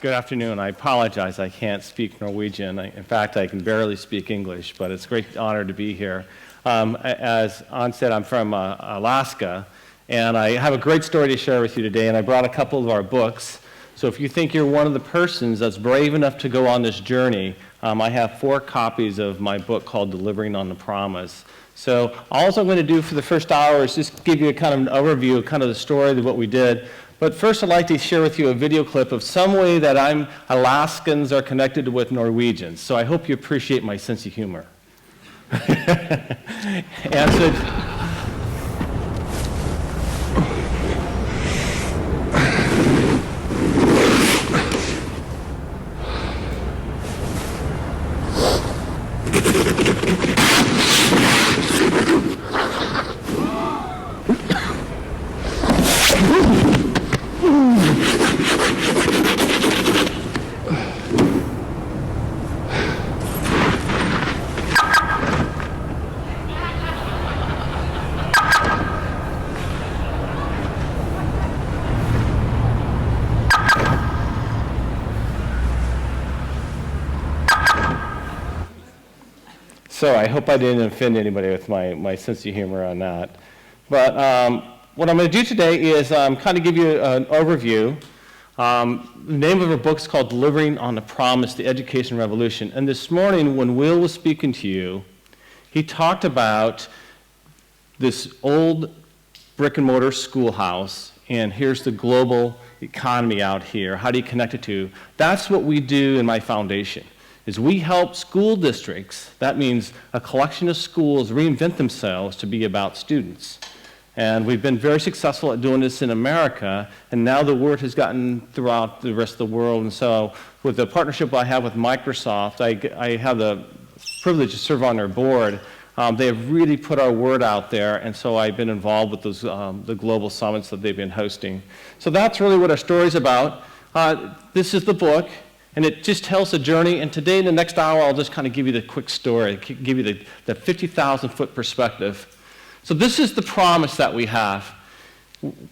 Good afternoon. I apologize, I can't speak Norwegian. In fact, I can barely speak English, but it's a great honor to be here. As An said, I'm from Alaska, and I have a great story to share with you today, and I brought a couple of our books. So if you think you're one of the persons that's brave enough to go on this journey, I have 4 copies of my book called Delivering on the Promise. So all I'm going to do for the first hour is just give you a kind of an overview of kind of the story of what we did. But first I'd like to share with you a video clip of some way that Alaskans are connected with Norwegians. So I hope you appreciate my sense of humor. And so, So I hope I didn't offend anybody with my sense of humor on that. But what I'm going to do today is kind of give you an overview. The name of our book is called Delivering on the Promise, the Education Revolution. And this morning when Will was speaking to you, he talked about this old brick and mortar schoolhouse, and here's the global economy out here. How do you connect it to? That's what we do in my foundation. Is we help school districts, that means a collection of schools, reinvent themselves to be about students. And we've been very successful at doing this in America, and now the word has gotten throughout the rest of the world. And so with the partnership I have with Microsoft, I have the privilege to serve on their board. They have really put our word out there, and so I've been involved with those, the global summits that they've been hosting. So that's really what our story's about. This is the book. And it just tells the journey, and today in the next hour I'll just kind of give you the quick story, give you the 50,000-foot perspective. So this is the promise that we have.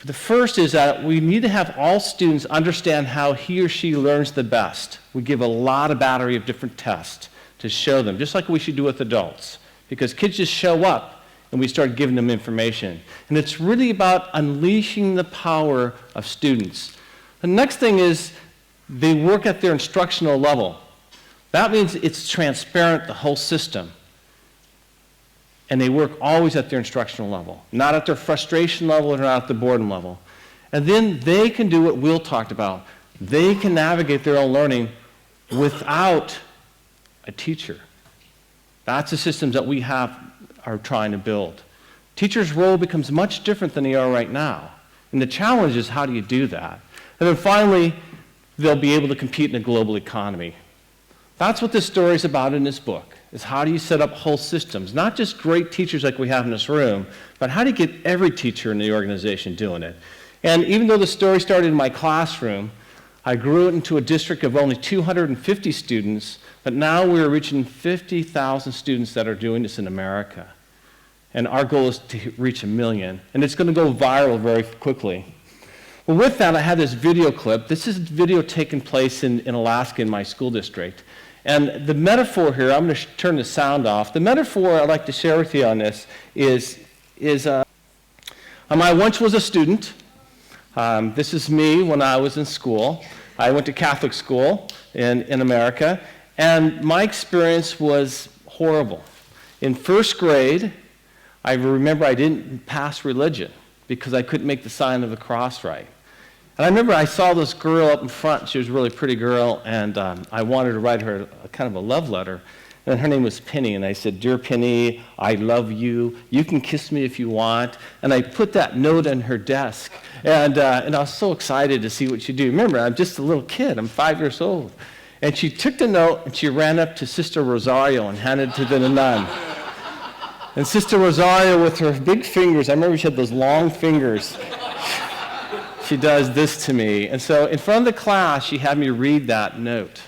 The first is that we need to have all students understand how he or she learns the best. We give a lot of battery of different tests to show them, just like we should do with adults, because kids just show up and we start giving them information. And it's really about unleashing the power of students. The next thing is they work at their instructional level. That means it's transparent, the whole system. And they work always at their instructional level, not at their frustration level or not at the boredom level. And then they can do what Will talked about. They can navigate their own learning without a teacher. That's the systems that we are trying to build. Teachers' role becomes much different than they are right now. And the challenge is, how do you do that? And then finally, they'll be able to compete in a global economy. That's what this story is about in this book, is how do you set up whole systems, not just great teachers like we have in this room, but how do you get every teacher in the organization doing it? And even though the story started in my classroom, I grew it into a district of only 250 students, but now we're reaching 50,000 students that are doing this in America. And our goal is to reach 1 million, and it's going to go viral very quickly. Well, with that, I had this video clip. This is video taking place in Alaska in my school district. And the metaphor here, I'm going to turn the sound off. The metaphor I'd like to share with you on this is I once was a student. This is me when I was in school. I went to Catholic school in America, and my experience was horrible. In first grade, I remember I didn't pass religion because I couldn't make the sign of the cross right. And I remember I saw this girl up in front. She was a really pretty girl, and I wanted to write her kind of a love letter. And her name was Penny, and I said, "Dear Penny, I love you. You can kiss me if you want." And I put that note on her desk, and I was so excited to see what she'd do. Remember, I'm just a little kid. I'm 5 years old. And she took the note, and she ran up to Sister Rosario and handed it to the nun. And Sister Rosario, with her big fingers, I remember she had those long fingers, she does this to me. And so in front of the class, she had me read that note.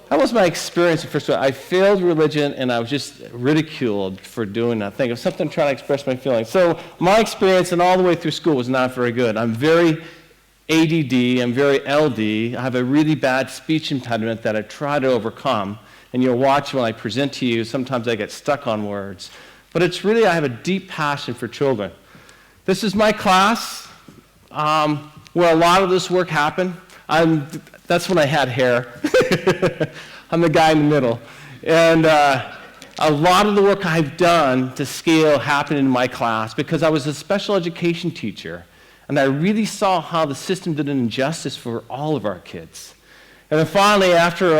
That was my experience at first. I failed religion, and I was just ridiculed for doing that thing. It was something trying to express my feelings. So my experience and all the way through school was not very good. I'm very ADD, I'm very LD. I have a really bad speech impediment that I try to overcome. And you'll watch when I present to you, sometimes I get stuck on words. But it's really, I have a deep passion for children. This is my class, where a lot of this work happened. That's when I had hair. I'm the guy in the middle. And a lot of the work I've done to scale happened in my class because I was a special education teacher, and I really saw how the system did an injustice for all of our kids. And then finally, after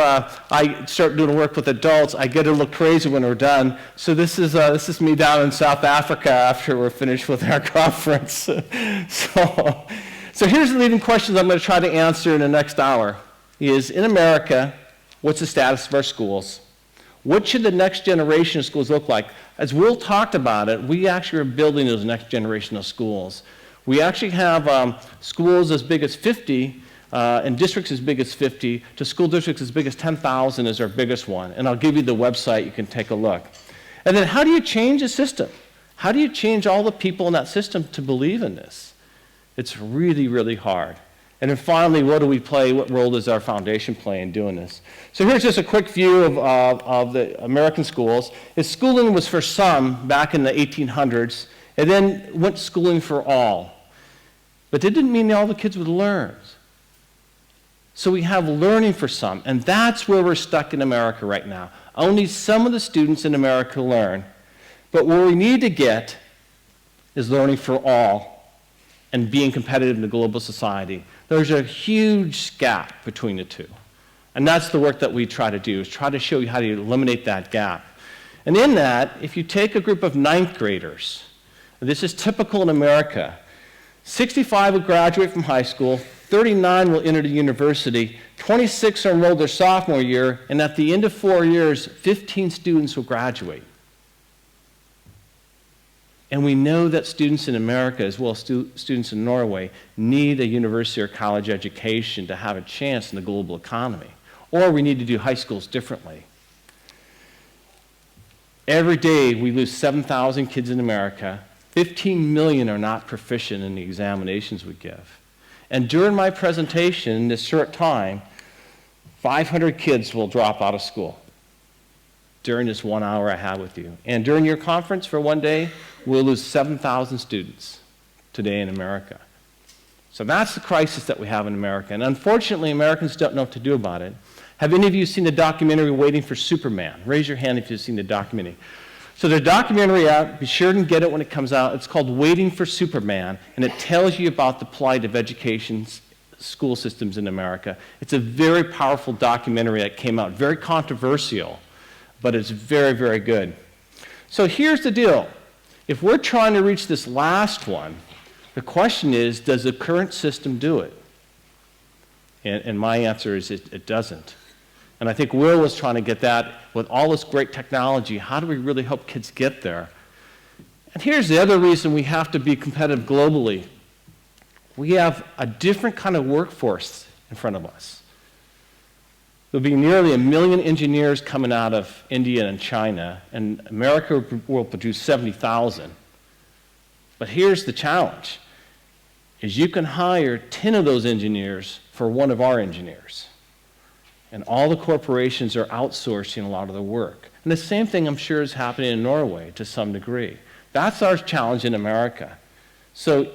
I start doing work with adults, I get to look crazy when we're done. So this is me down in South Africa after we're finished with our conference. So here's the leading questions I'm going to try to answer in the next hour. Is, in America, what's the status of our schools? What should the next generation of schools look like? As Will talked about it, we actually are building those next generation of schools. We actually have schools as big as 50 and districts as big as 50 to school districts as big as 10,000 is our biggest one. And I'll give you the website, you can take a look. And then how do you change a system? How do you change all the people in that system to believe in this? It's really, really hard. And then finally, what do we play? What role does our foundation play in doing this? So here's just a quick view of the American schools. Schooling was for some back in the 1800s, and then went schooling for all. But that didn't mean all the kids would learn. So we have learning for some, and that's where we're stuck in America right now. Only some of the students in America learn. But where we need to get is learning for all and being competitive in the global society. There's a huge gap between the two. And that's the work that we try to do, is try to show you how to eliminate that gap. And in that, if you take a group of ninth graders, this is typical in America, 65 will graduate from high school, 39 will enter the university, 26 are enrolled their sophomore year, and at the end of 4 years, 15 students will graduate. And we know that students in America, as well as students in Norway, need a university or college education to have a chance in the global economy. Or we need to do high schools differently. Every day we lose 7,000 kids in America. 15 million are not proficient in the examinations we give. And during my presentation, in this short time, 500 kids will drop out of school during this 1 hour I have with you. And during your conference for one day, we'll lose 7,000 students today in America. So that's the crisis that we have in America. And unfortunately, Americans don't know what to do about it. Have any of you seen the documentary Waiting for Superman? Raise your hand if you've seen the documentary. So there's a documentary out, be sure to get it when it comes out. It's called Waiting for Superman, and it tells you about the plight of education school systems in America. It's a very powerful documentary that came out, very controversial, but it's very, very good. So here's the deal. If we're trying to reach this last one, the question is, does the current system do it? And my answer is it doesn't. And I think Will was trying to get that with all this great technology. How do we really help kids get there? And here's the other reason we have to be competitive globally. We have a different kind of workforce in front of us. There'll be nearly 1 million engineers coming out of India and China, and America will produce 70,000. But here's the challenge, is you can hire 10 of those engineers for one of our engineers. And all the corporations are outsourcing a lot of the work. And the same thing, I'm sure, is happening in Norway to some degree. That's our challenge in America. So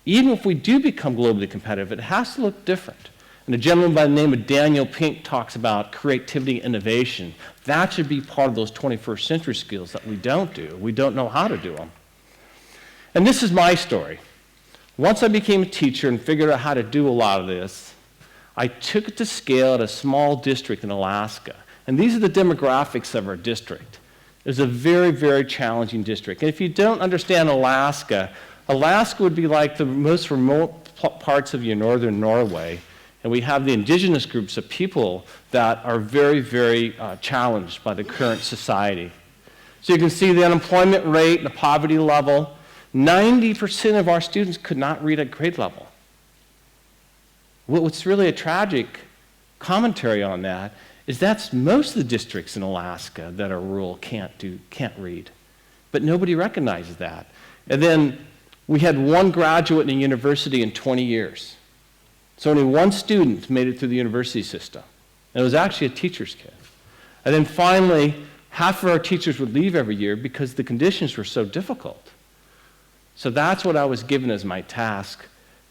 even if we do become globally competitive, it has to look different. And a gentleman by the name of Daniel Pink talks about creativity and innovation. That should be part of those 21st century skills that we don't do. We don't know how to do them. And this is my story. Once I became a teacher and figured out how to do a lot of this, I took it to scale at a small district in Alaska. And these are the demographics of our district. It was a very, very challenging district. And if you don't understand Alaska, Alaska would be like the most remote parts of your northern Norway. And we have the indigenous groups of people that are very, very challenged by the current society. So you can see the unemployment rate and the poverty level. 90% of our students could not read at grade level. What's really a tragic commentary on that is that's most of the districts in Alaska that are rural can't read. But nobody recognizes that. And then we had one graduate in a university in 20 years. So only one student made it through the university system. And it was actually a teacher's kid. And then finally, half of our teachers would leave every year because the conditions were so difficult. So that's what I was given as my task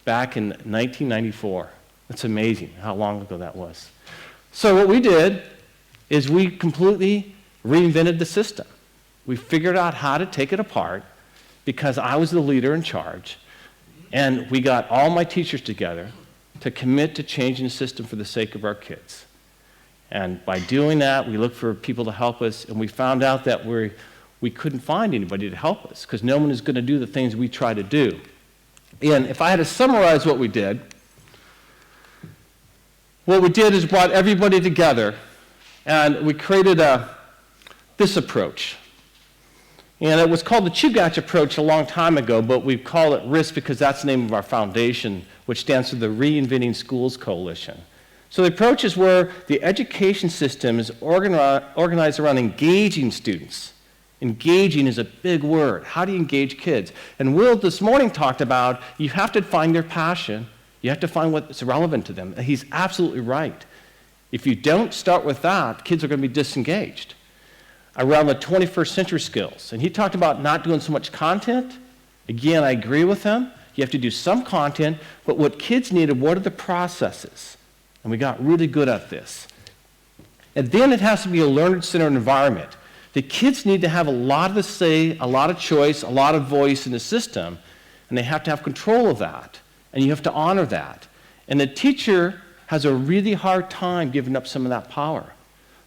back in 1994. It's amazing how long ago that was. So what we did is we completely reinvented the system. We figured out how to take it apart because I was the leader in charge. And we got all my teachers together to commit to changing the system for the sake of our kids. And by doing that, we looked for people to help us, and we found out that we couldn't find anybody to help us because no one is going to do the things we try to do. And if I had to summarize what we did is brought everybody together, and we created this approach. And it was called the Chugach Approach a long time ago, but we call it RISC because that's the name of our foundation, which stands for the Reinventing Schools Coalition. So the approach is where the education system is organized around engaging students. Engaging is a big word. How do you engage kids? And Will this morning talked about you have to find their passion. You have to find what's relevant to them. And he's absolutely right. If you don't start with that, kids are going to be disengaged. Around the 21st century skills. And he talked about not doing so much content. Again, I agree with him. You have to do some content, but what kids needed, what are the processes? And we got really good at this. And then it has to be a learner-centered environment. The kids need to have a lot of the say, a lot of choice, a lot of voice in the system, and they have to have control of that. And you have to honor that. And the teacher has a really hard time giving up some of that power.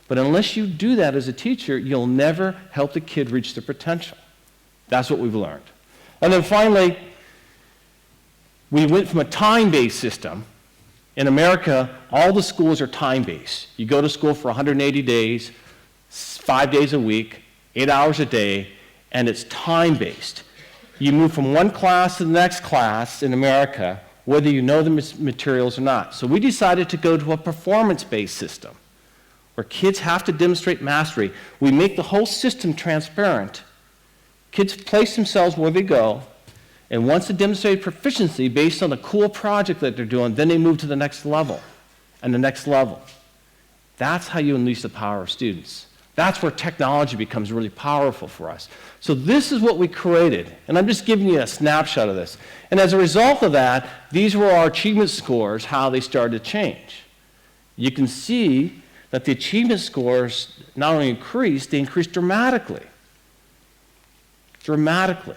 But unless you do that as a teacher, you'll never help the kid reach their potential. That's what we've learned. And then finally, we went from a time-based system. In America, all the schools are time-based. You go to school for 180 days, 5 days a week, 8 hours a day, and it's time-based. You move from one class to the next class in America, whether you know the materials or not. So we decided to go to a performance-based system, where kids have to demonstrate mastery. We make the whole system transparent. Kids place themselves where they go, and once they demonstrate proficiency based on a cool project that they're doing, then they move to the next level and the next level. That's how you unleash the power of students. That's where technology becomes really powerful for us. So this is what we created, and I'm just giving you a snapshot of this. And as a result of that, these were our achievement scores, how they started to change. You can see that the achievement scores not only increased, they increased dramatically. Dramatically.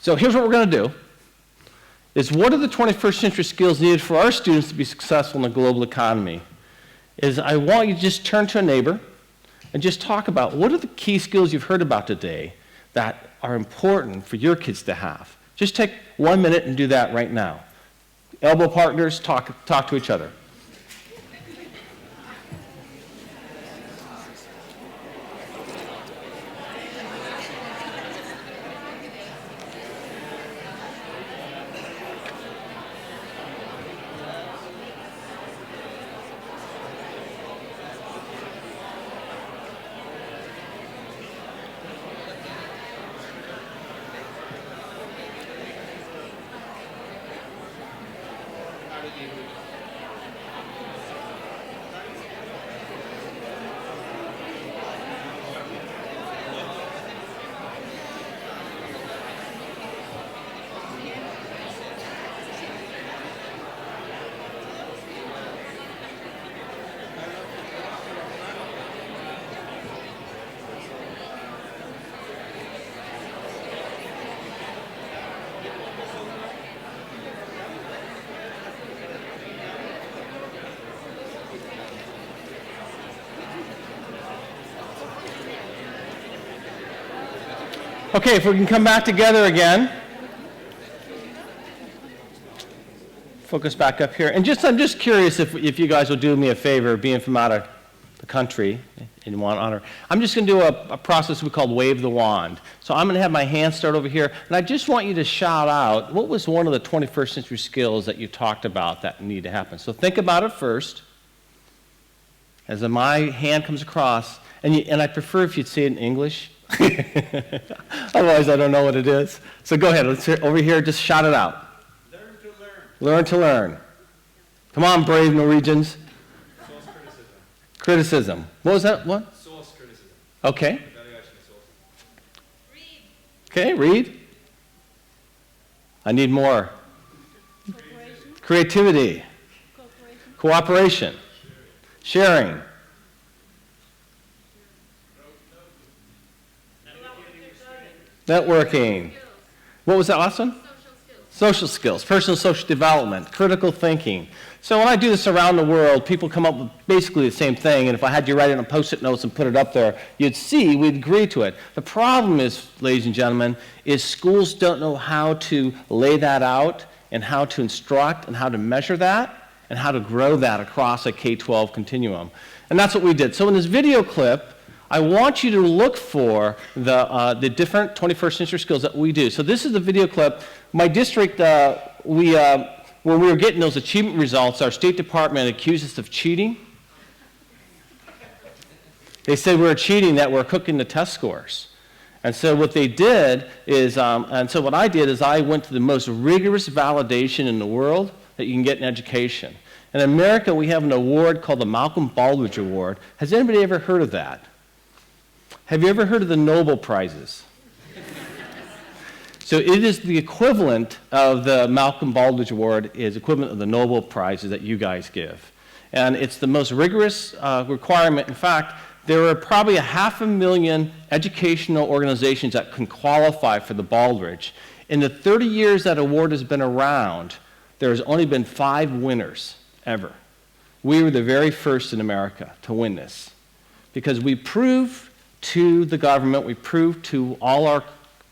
So here's what we're going to do, is what are the 21st century skills needed for our students to be successful in the global economy? Is I want you to just turn to a neighbor and just talk about what are the key skills you've heard about today that are important for your kids to have. Just take 1 minute and do that right now. Elbow partners, talk to each other. Okay, if we can come back together again. Focus back up here. And I'm just curious if you guys will do me a favor, being from out of the country and you want honor. I'm just going to do a process we call wave the wand. So I'm going to have my hand start over here, and I just want you to shout out what was one of the 21st century skills that you talked about that need to happen. So think about it first. As my hand comes across, and I prefer if you'd say it in English. Otherwise, I don't know what it is. So go ahead. Let's hear over here. Just shout it out. Learn to Learn to learn. Come on, brave Norwegians. Source criticism. Criticism. What was that? What? Source criticism. Okay. Evaluation of sources. Read. Okay, read. I need more. Cooperation. Creativity. Cooperation. Cooperation. Sharing. Networking. What was that last one? Social skills. Social skills, personal social development, critical thinking. So when I do this around the world, people come up with basically the same thing, and if I had you write it on Post-it notes and put it up there, you'd see we'd agree to it. The problem is, ladies and gentlemen, is schools don't know how to lay that out and how to instruct and how to measure that and how to grow that across a K-12 continuum. And that's what we did. So in this video clip, I want you to look for the different 21st century skills that we do. So this is the video clip. My district, when we were getting those achievement results, our State Department accused us of cheating. They said we were cheating, that we're cooking the test scores. And so what they did is, what I did is I went to the most rigorous validation in the world that you can get in education. In America, we have an award called the Malcolm Baldrige Award. Has anybody ever heard of that? Have you ever heard of the Nobel Prizes? So it is the equivalent of the Malcolm Baldrige Award is equivalent of the Nobel Prizes that you guys give. And it's the most rigorous requirement. In fact, there are probably 500,000 educational organizations that can qualify for the Baldrige. In the 30 years that award has been around, there's only been 5 winners ever. We were the very first in America to win this because we proved to the government, we proved to all our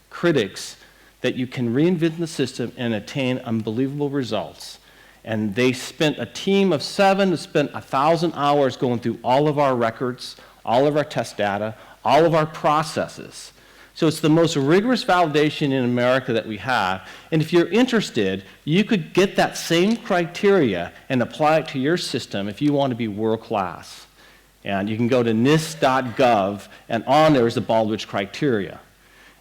critics that you can reinvent the system and attain unbelievable results. And they spent a team of 7 that spent 1,000 hours going through all of our records, all of our test data, all of our processes. So it's the most rigorous validation in America that we have. And if you're interested, you could get that same criteria and apply it to your system if you want to be world class. And you can go to NIST.gov, and on there is the Baldrige criteria.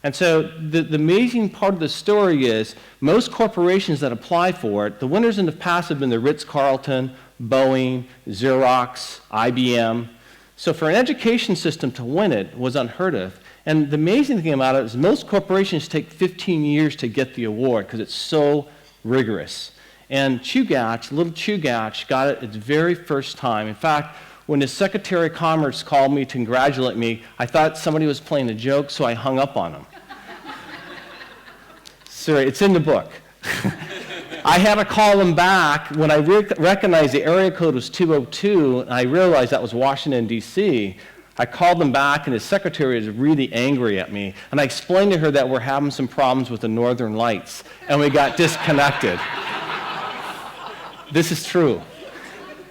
And so the amazing part of the story is most corporations that apply for it, the winners in the past have been the Ritz-Carlton, Boeing, Xerox, IBM. So for an education system to win it was unheard of. And the amazing thing about it is most corporations take 15 years to get the award because it's so rigorous. And Chugach, little Chugach, got it its very first time. In fact, when the Secretary of Commerce called me to congratulate me, I thought somebody was playing a joke, so I hung up on him. Sorry, it's in the book. I had to call him back when I recognized the area code was 202, and I realized that was Washington, D.C. I called him back, and his secretary was really angry at me, and I explained to her that we're having some problems with the Northern Lights, and we got disconnected. This is true.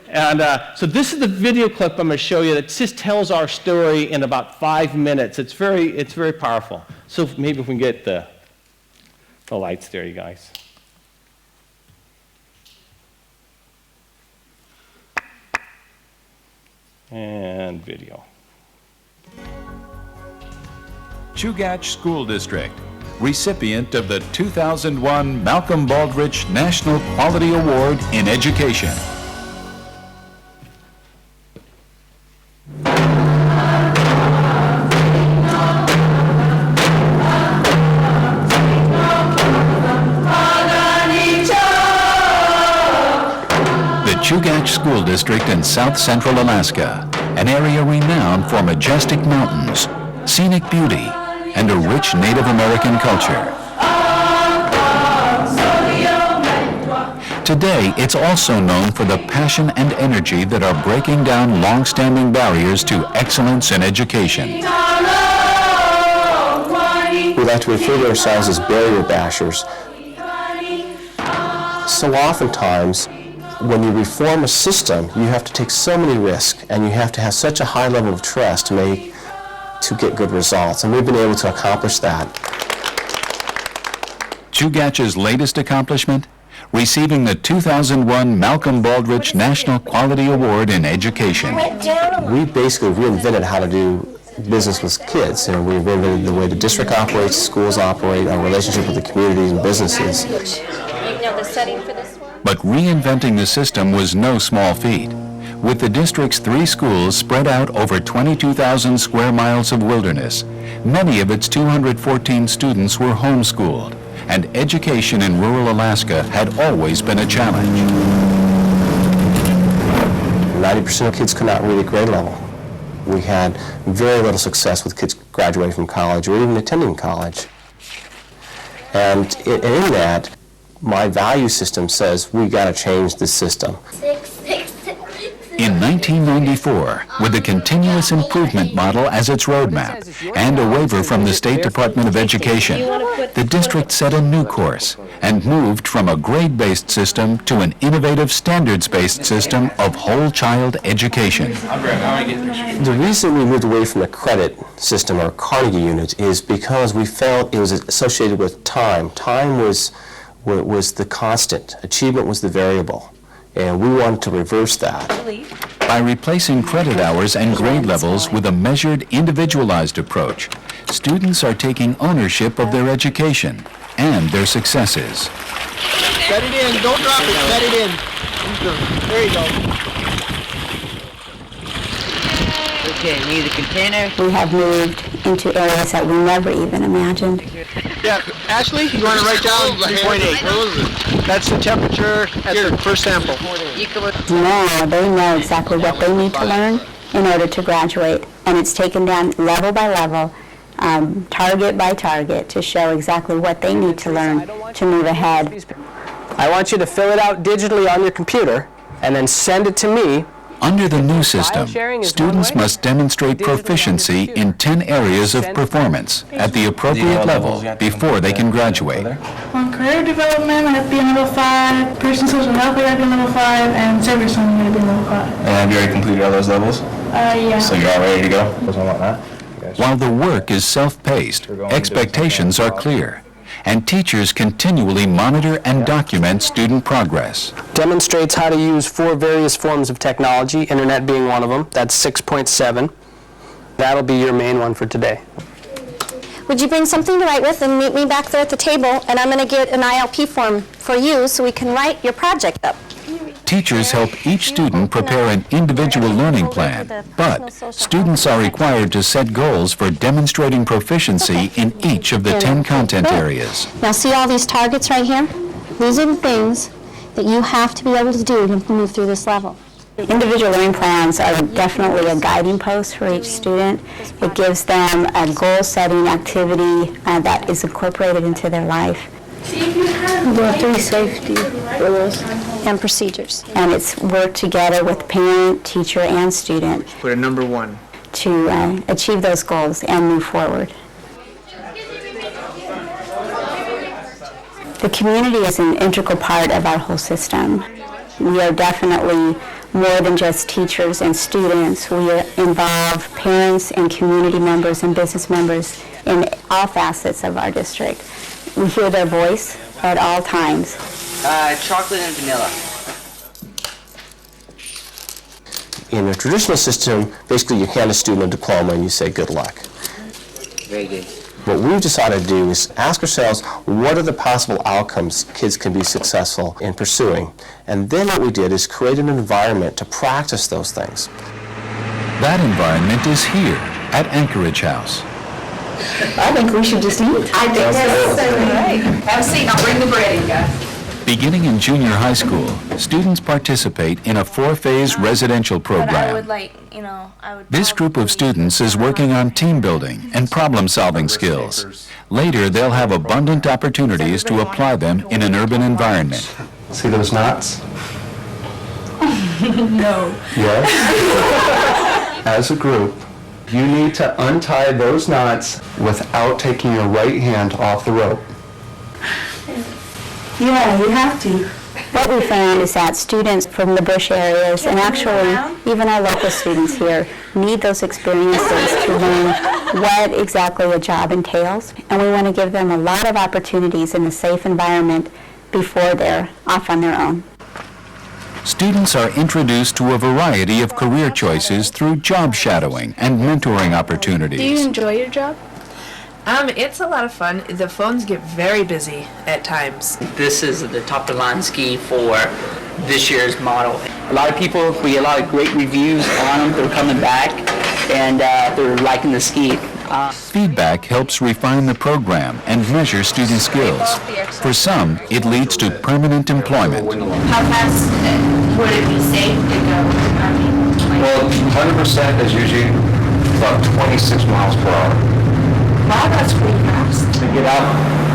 And so this is the video clip I'm going to show you that just tells our story in about 5 minutes. It's very powerful. So maybe if we can get the lights there, you guys. And video. Chugach School District, recipient of the 2001 Malcolm Baldrige National Quality Award in Education. Chugach School District in South Central Alaska, an area renowned for majestic mountains, scenic beauty, and a rich Native American culture. Today, it's also known for the passion and energy that are breaking down long-standing barriers to excellence in education. We like to refer to ourselves as barrier bashers. So oftentimes, when you reform a system, you have to take so many risks, and you have to have such a high level of trust to get good results, and we've been able to accomplish that. Chugach's latest accomplishment? Receiving the 2001 Malcolm Baldrige National Quality Award in Education. We basically reinvented how to do business with kids. We reinvented the way the district operates, schools operate, our relationship with the communities and businesses. You know the setting for this one? But reinventing the system was no small feat. With the district's 3 schools spread out over 22,000 square miles of wilderness, many of its 214 students were homeschooled, and education in rural Alaska had always been a challenge. 90% of kids could not read at grade level. We had very little success with kids graduating from college or even attending college. And in that, my value system says we got to change this system. In 1994, with the continuous improvement model as its roadmap and a waiver from the State Department of Education, the district set a new course and moved from a grade-based system to an innovative standards-based system of whole child education. The reason we moved away from the credit system or Carnegie unit is because we felt it was associated with time. Time was the constant. Achievement was the variable. And we wanted to reverse that. By replacing credit hours and grade levels with a measured, individualized approach, students are taking ownership of their education and their successes. Set it in, don't drop it, set it in. There you go. Okay, need a container. We have moved into areas that we never even imagined. Yeah, Ashley, you want to write down 3.8. That's the temperature at the first sample. Now they know exactly what they need to learn in order to graduate. And it's taken down level by level, target by target, to show exactly what they need to learn to move ahead. I want you to fill it out digitally on your computer and then send it to me. Under the new system, students must demonstrate proficiency in 10 areas of performance at the appropriate level before they can graduate. On career development, I have to be in level 5, person social health, I have to be in level 5, and service, I'm going to be in level 5. And have you already completed all those levels? Yeah. So you're all ready to go? While the work is self-paced, expectations are clear, and teachers continually monitor and document student progress. Demonstrates how to use 4 various forms of technology, internet being one of them. That's 6.7. That'll be your main one for today. Would you bring something to write with and meet me back there at the table, and I'm going to get an ILP form for you so we can write your project up. Teachers help each student prepare an individual learning plan, but students are required to set goals for demonstrating proficiency in each of the 10 content areas. Now see all these targets right here? These are the things that you have to be able to do to move through this level. Individual learning plans are definitely a guiding post for each student. It gives them a goal-setting activity that is incorporated into their life. There are 3 safety rules And procedures. And it's work together with parent, teacher, and student Put a number 1. to achieve those goals and move forward. The community is an integral part of our whole system. We are definitely more than just teachers and students. We involve parents and community members and business members in all facets of our district. We hear their voice at all times. Chocolate and vanilla. In a traditional system, basically you hand a student a diploma and you say good luck. Very good. What we've decided to do is ask ourselves, what are the possible outcomes kids can be successful in pursuing? And then what we did is create an environment to practice those things. That environment is here at Anchorage House. I think we should just eat. I think that's right. Have a seat, I'll bring the bread in, guys. Beginning in junior high school, students participate in a 4-phase residential program. This group of students is working on team building and problem-solving skills. Later, they'll have abundant opportunities to apply them in an urban environment. See those knots? No. Yes. As a group, you need to untie those knots without taking your right hand off the rope. Yeah, you have to. What we found is that students from the bush areas, and actually even our local students here, need those experiences to learn what exactly a job entails. And we want to give them a lot of opportunities in a safe environment before they're off on their own. Students are introduced to a variety of career choices through job shadowing and mentoring opportunities. Do you enjoy your job? It's a lot of fun. The phones get very busy at times. This is the top of the line ski for this year's model. A lot of people, we get a lot of great reviews on them. They're coming back and they're liking the ski. Feedback helps refine the program and measure student skills. For some, it leads to permanent employment. How fast would it be safe to go? Well, 100% is usually about 26 miles per hour. Wow, that's pretty fast. To get out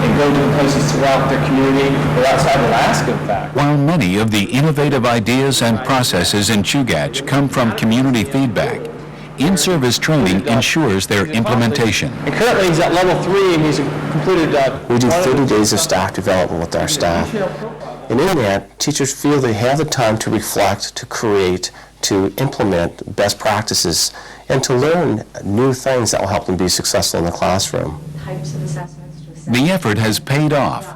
and go to places throughout their community or outside Alaska, in fact. While many of the innovative ideas and processes in Chugach come from community feedback, in-service training ensures their implementation. And currently he's at level 3 and he's completed... We do 30 days of staff development with our staff. And in that, teachers feel they have the time to reflect, to create, to implement best practices, and to learn new things that will help them be successful in the classroom. The effort has paid off.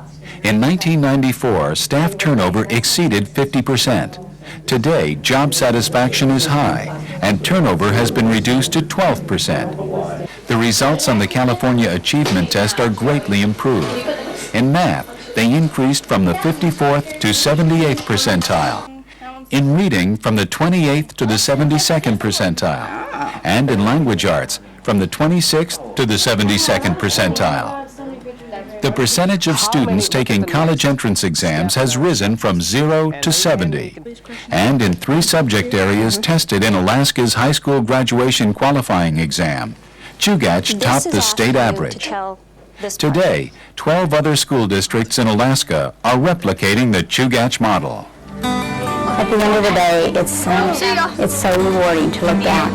In 1994, staff turnover exceeded 50%. Today, job satisfaction is high, and turnover has been reduced to 12%. The results on the California Achievement Test are greatly improved. In math, they increased from the 54th to 78th percentile. In reading, from the 28th to the 72nd percentile. And in language arts, from the 26th to the 72nd percentile. The percentage of students taking college entrance exams has risen from 0 to 70. And in 3 subject areas tested in Alaska's high school graduation qualifying exam, Chugach topped the state average. Today, 12 other school districts in Alaska are replicating the Chugach model. At the end of the day, it's so rewarding to look back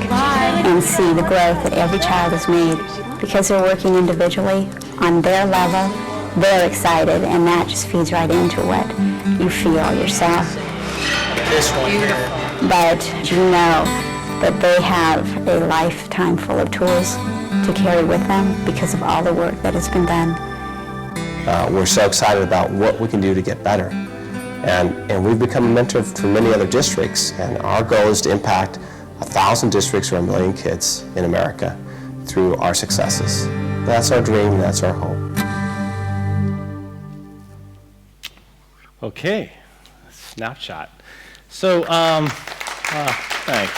and see the growth that every child has made because they're working individually on their level. They're excited, and that just feeds right into what you feel yourself. This one. But you know that they have a lifetime full of tools to carry with them because of all the work that has been done. We're so excited about what we can do to get better. And we've become a mentor for many other districts, and our goal is to impact 1,000 districts or 1 million kids in America through our successes. That's our dream, that's our hope. Okay, snapshot. So, thanks.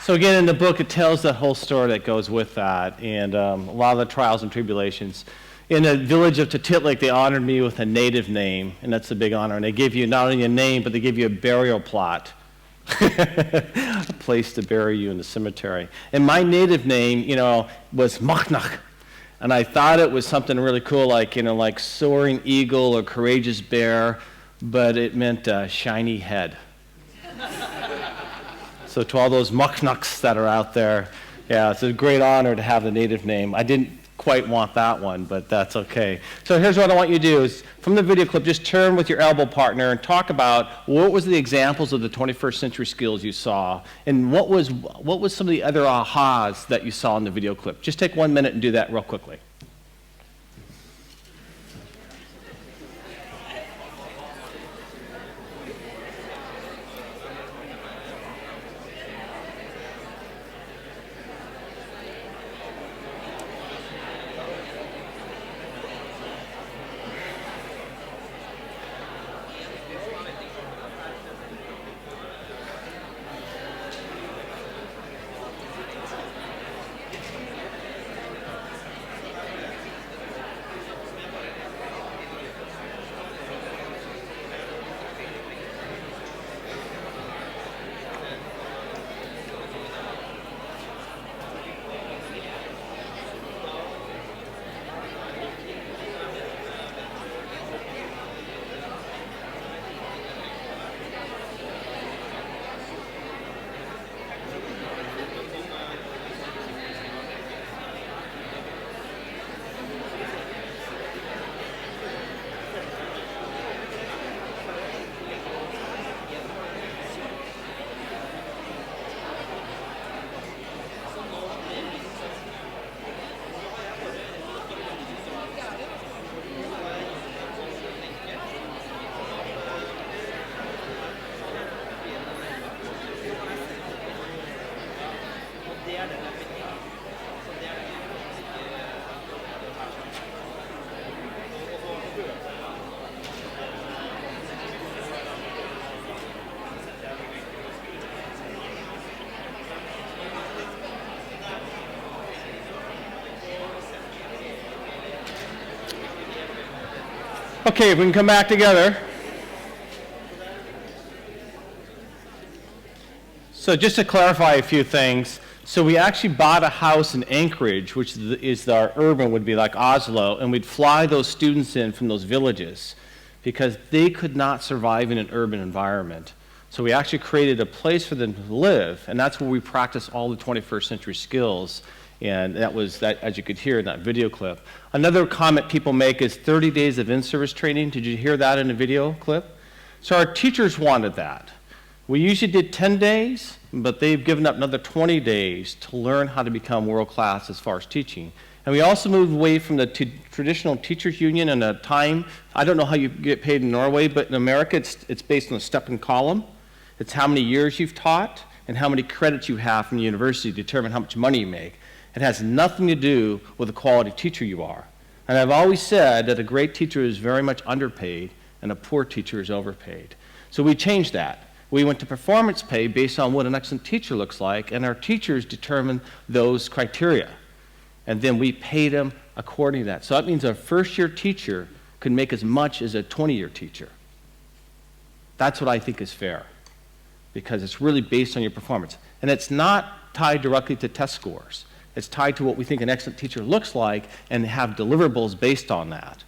So again, in the book, it tells that whole story that goes with that, and a lot of the trials and tribulations. In the village of Tutitlik, they honored me with a native name, and that's a big honor. And they give you not only a name, but they give you a burial plot, a place to bury you in the cemetery. And my native name, you know, was Machnach. And I thought it was something really cool, like, you know, like soaring eagle or courageous bear, but it meant shiny head. So to all those Machnachs that are out there, yeah, it's a great honor to have the native name. I didn't quite want that one, but that's okay. So here's what I want you to do is, from the video clip, just turn with your elbow partner and talk about what was the examples of the 21st century skills you saw, and what was some of the other ahas that you saw in the video clip. Just take 1 minute and do that real quickly. Okay, if we can come back together. So just to clarify a few things, so we actually bought a house in Anchorage, which is our urban, would be like Oslo, and we'd fly those students in from those villages because they could not survive in an urban environment. So we actually created a place for them to live, and that's where we practice all the 21st century skills. And that was, that, as you could hear in that video clip. Another comment people make is 30 days of in-service training. Did you hear that in the video clip? So our teachers wanted that. We usually did 10 days, but they've given up another 20 days to learn how to become world-class as far as teaching. And we also moved away from the traditional teachers union and the time. I don't know how you get paid in Norway, but in America it's based on a step and column. It's how many years you've taught and how many credits you have from the university to determine how much money you make. It has nothing to do with the quality teacher you are. And I've always said that a great teacher is very much underpaid and a poor teacher is overpaid. So we changed that. We went to performance pay based on what an excellent teacher looks like, and our teachers determine those criteria. And then we pay them according to that. So that means a first-year teacher could make as much as a 20-year teacher. That's what I think is fair, because it's really based on your performance. And it's not tied directly to test scores. It's tied to what we think an excellent teacher looks like and have deliverables based on that.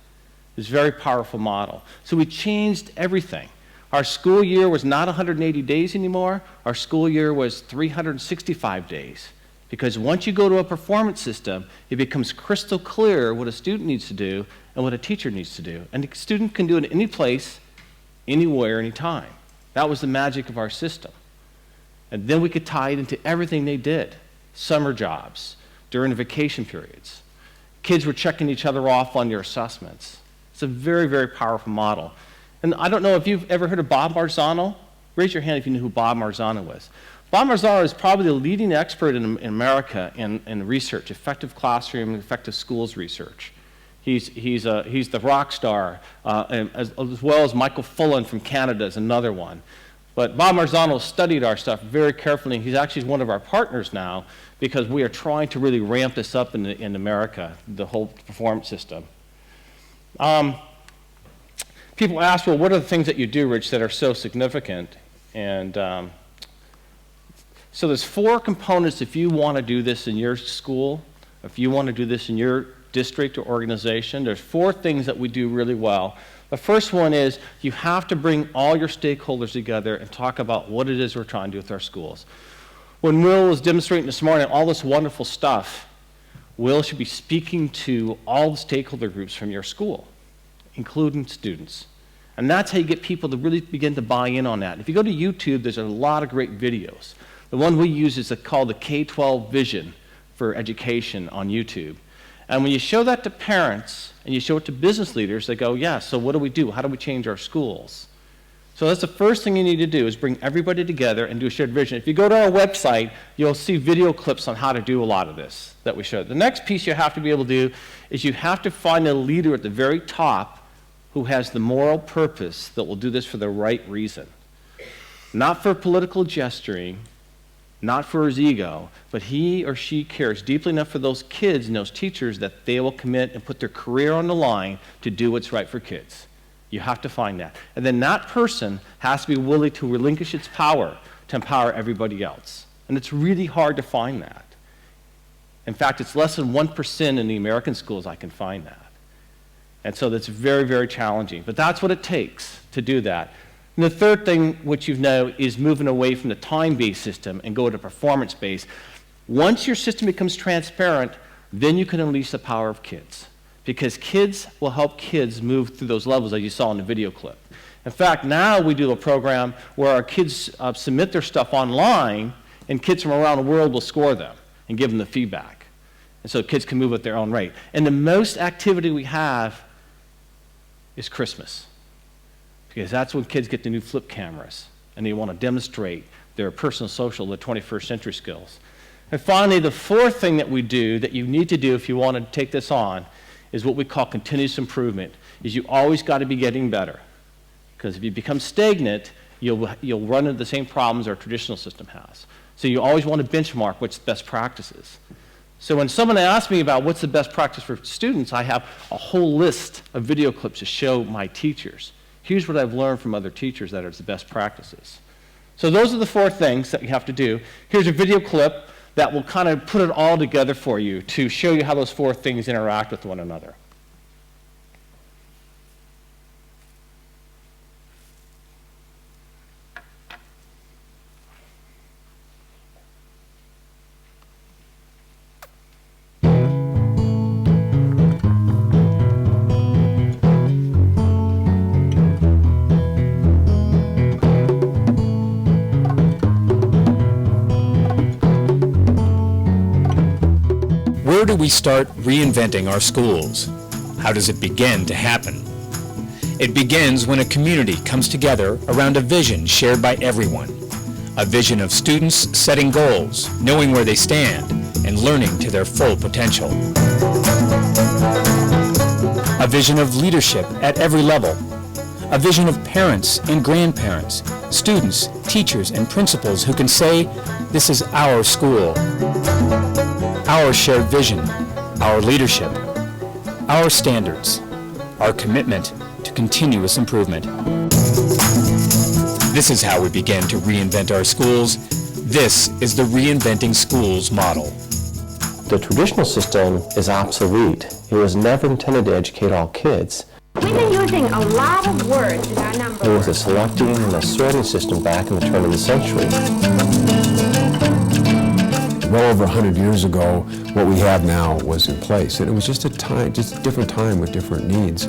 It's a very powerful model. So we changed everything. Our school year was not 180 days anymore. Our school year was 365 days. Because once you go to a performance system, it becomes crystal clear what a student needs to do and what a teacher needs to do. And the student can do it any place, anywhere, anytime. That was the magic of our system. And then we could tie it into everything they did. Summer jobs, during the vacation periods. Kids were checking each other off on their assessments. It's a very, very powerful model. And I don't know if you've ever heard of Bob Marzano. Raise your hand if you knew who Bob Marzano was. Bob Marzano is probably the leading expert in America in research, effective classroom and effective schools research. He's the rock star, as well as Michael Fullen from Canada is another one. But Bob Marzano studied our stuff very carefully. He's actually one of our partners now because we are trying to really ramp this up in America, the whole performance system. People ask, well, what are the things that you do, Rich, that are so significant? And so there's 4 components if you want to do this in your school, if you want to do this in your district or organization. There's 4 things that we do really well. The first one is you have to bring all your stakeholders together and talk about what it is we're trying to do with our schools. When Will was demonstrating this morning all this wonderful stuff, Will should be speaking to all the stakeholder groups from your school, including students. And that's how you get people to really begin to buy in on that. If you go to YouTube, there's a lot of great videos. The one we use is called the K-12 Vision for Education on YouTube. And when you show that to parents and you show it to business leaders, they go, yeah, so what do we do? How do we change our schools? So that's the first thing you need to do is bring everybody together and do a shared vision. If you go to our website, you'll see video clips on how to do a lot of this that we showed. The next piece you have to be able to do is you have to find a leader at the very top who has the moral purpose that will do this for the right reason. Not for political gesturing, not for his ego, but he or she cares deeply enough for those kids and those teachers that they will commit and put their career on the line to do what's right for kids. You have to find that. And then that person has to be willing to relinquish its power to empower everybody else. And it's really hard to find that. In fact, it's less than 1% in the American schools I can find that. And so that's very, very challenging. But that's what it takes to do that. And the third thing, which you know, is moving away from the time-based system and go to performance-based. Once your system becomes transparent, then you can unleash the power of kids. Because kids will help kids move through those levels, as you saw in the video clip. In fact, now we do a program where our kids submit their stuff online, and kids from around the world will score them and give them the feedback. And so kids can move at their own rate. And the most activity we have is Christmas. Because that's when kids get the new flip cameras and they want to demonstrate their personal, social, the 21st century skills. And finally, the fourth thing that we do that you need to do if you want to take this on is what we call continuous improvement, is you always got to be getting better. Because if you become stagnant, you'll run into the same problems our traditional system has. So you always want to benchmark what's best practices. So when someone asks me about what's the best practice for students, I have a whole list of video clips to show my teachers. Here's what I've learned from other teachers that are the best practices. So those are the 4 things that you have to do. Here's a video clip that will kind of put it all together for you to show you how those 4 things interact with one another. Where do we start reinventing our schools? How does it begin to happen? It begins when a community comes together around a vision shared by everyone. A vision of students setting goals, knowing where they stand, and learning to their full potential. A vision of leadership at every level. A vision of parents and grandparents, students, teachers, and principals who can say, "This is our school." Our shared vision, our leadership, our standards, our commitment to continuous improvement. This is how we begin to reinvent our schools. This is the Reinventing Schools model. The traditional system is obsolete. It was never intended to educate all kids. We've been using a lot of words in our number. It was a selecting and a sorting system back in the turn of the century. Well over 100 years ago, what we have now was in place, and it was just a different time with different needs.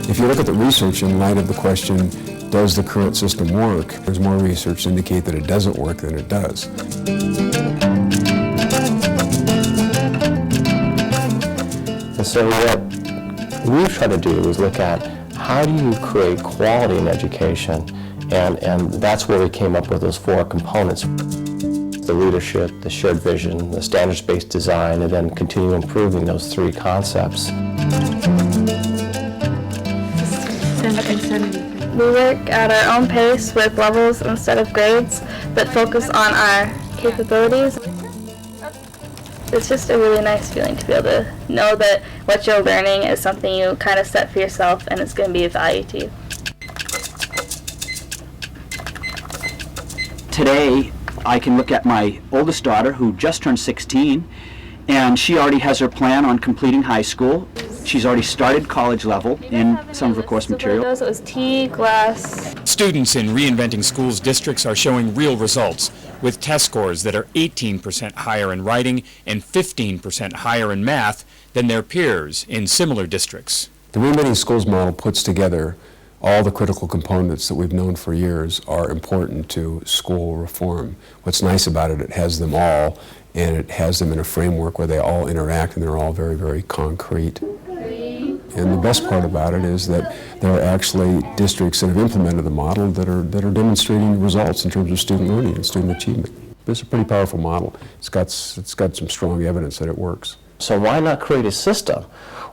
If you look at the research in light of the question, does the current system work? There's more research to indicate that it doesn't work than it does. And so what we've tried to do is look at how do you create quality in education, and that's where we came up with those 4 components. The leadership, the shared vision, the standards-based design, and then continue improving those 3 concepts. We work at our own pace with levels instead of grades, but focus on our capabilities. It's just a really nice feeling to be able to know that what you're learning is something you kind of set for yourself and it's going to be of value to you. Today, I can look at my oldest daughter, who just turned 16, and she already has her plan on completing high school. She's already started college level in some of her course material. It was tea, glass. Students in Reinventing Schools districts are showing real results, with test scores that are 18% higher in writing and 15% higher in math than their peers in similar districts. The Reinventing Schools model puts together all the critical components that we've known for years are important to school reform. What's nice about it, it has them all, and it has them in a framework where they all interact and they're all very, very concrete. And the best part about it is that there are actually districts that have implemented the model that are demonstrating results in terms of student learning and student achievement. It's a pretty powerful model. It's got some strong evidence that it works. So why not create a system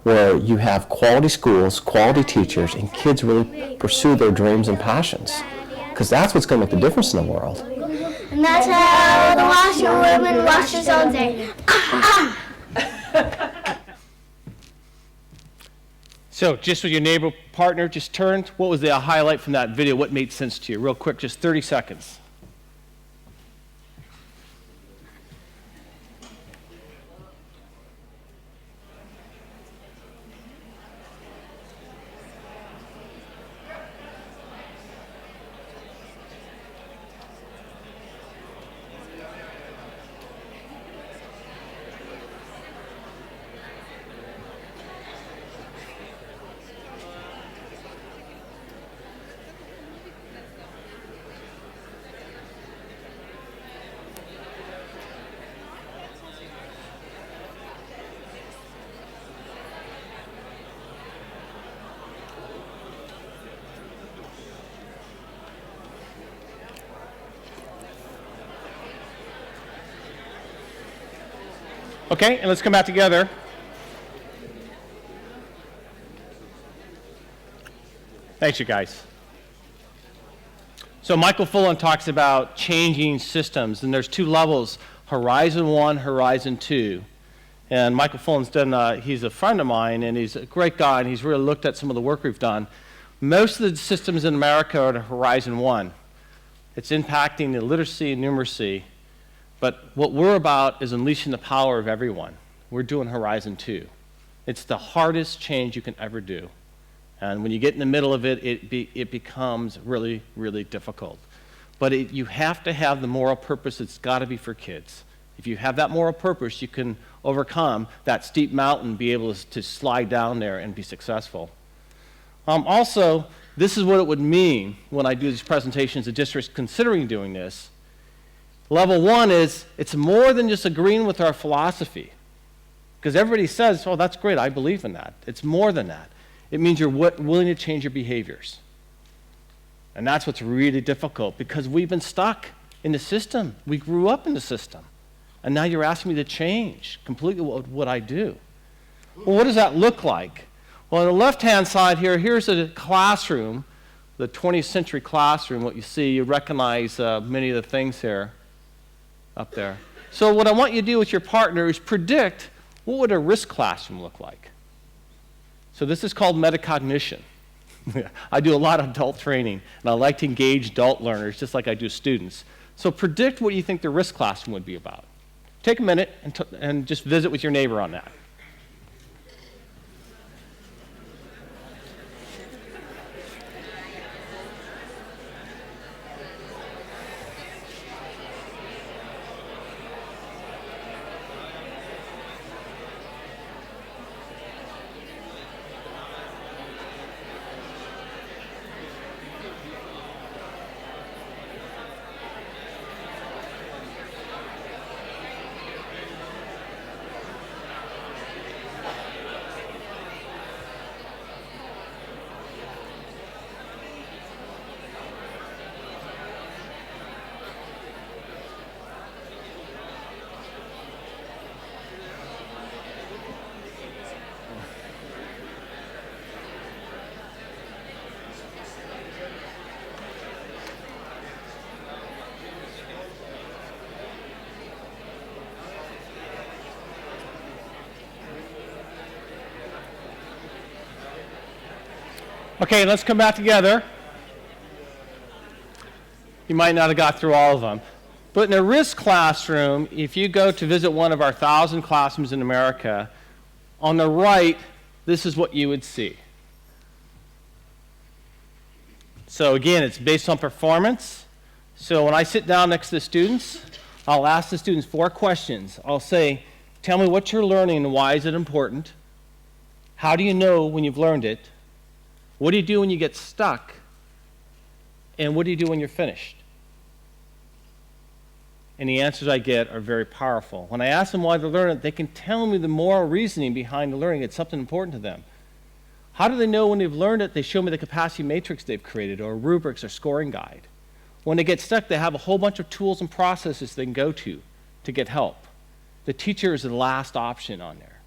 where you have quality schools, quality teachers, and kids really pursue their dreams and passions? Because that's what's going to make the difference in the world. And that's how the washerwoman washes all day. So just with your neighbor partner just turned, what was the highlight from that video? What made sense to you? Real quick, just 30 seconds. Okay, and let's come back together. Thanks, you guys. So Michael Fullen talks about changing systems, and there's two levels, Horizon 1, Horizon 2. And Michael Fullen's done, he's a friend of mine, and he's a great guy, and he's really looked at some of the work we've done. Most of the systems in America are at Horizon 1. It's impacting the literacy and numeracy, but what we're about is unleashing the power of everyone. We're doing Horizon 2. It's the hardest change you can ever do. And when you get in the middle of it, it becomes really, really difficult. But you have to have the moral purpose. It's got to be for kids. If you have that moral purpose, you can overcome that steep mountain, be able to slide down there and be successful. Also, this is what it would mean when I do these presentations to districts considering doing this. Level 1 is, it's more than just agreeing with our philosophy. Because everybody says, oh, that's great, I believe in that. It's more than that. It means you're willing to change your behaviors. And that's what's really difficult, because we've been stuck in the system. We grew up in the system. And now you're asking me to change completely what I do. Well, what does that look like? Well, on the left-hand side here, here's a classroom, the 20th century classroom. What you see, you recognize many of the things here, up there. So what I want you to do with your partner is predict what would a risk classroom look like. So this is called metacognition. I do a lot of adult training, and I like to engage adult learners just like I do students. So predict what you think the risk classroom would be about. Take a minute and just visit with your neighbor on that. Okay, let's come back together. You might not have got through all of them. But in a risk classroom, if you go to visit one of our 1,000 classrooms in America, on the right, this is what you would see. So again, it's based on performance. So when I sit down next to the students, I'll ask the students 4 questions. I'll say, tell me what you're learning and why is it important? How do you know when you've learned it? What do you do when you get stuck? And what do you do when you're finished? And the answers I get are very powerful. When I ask them why they learn it, they can tell me the moral reasoning behind the learning. It's something important to them. How do they know when they've learned it? They show me the capacity matrix they've created, or rubrics or scoring guide. When they get stuck, they have a whole bunch of tools and processes they can go to get help. The teacher is the last option on there.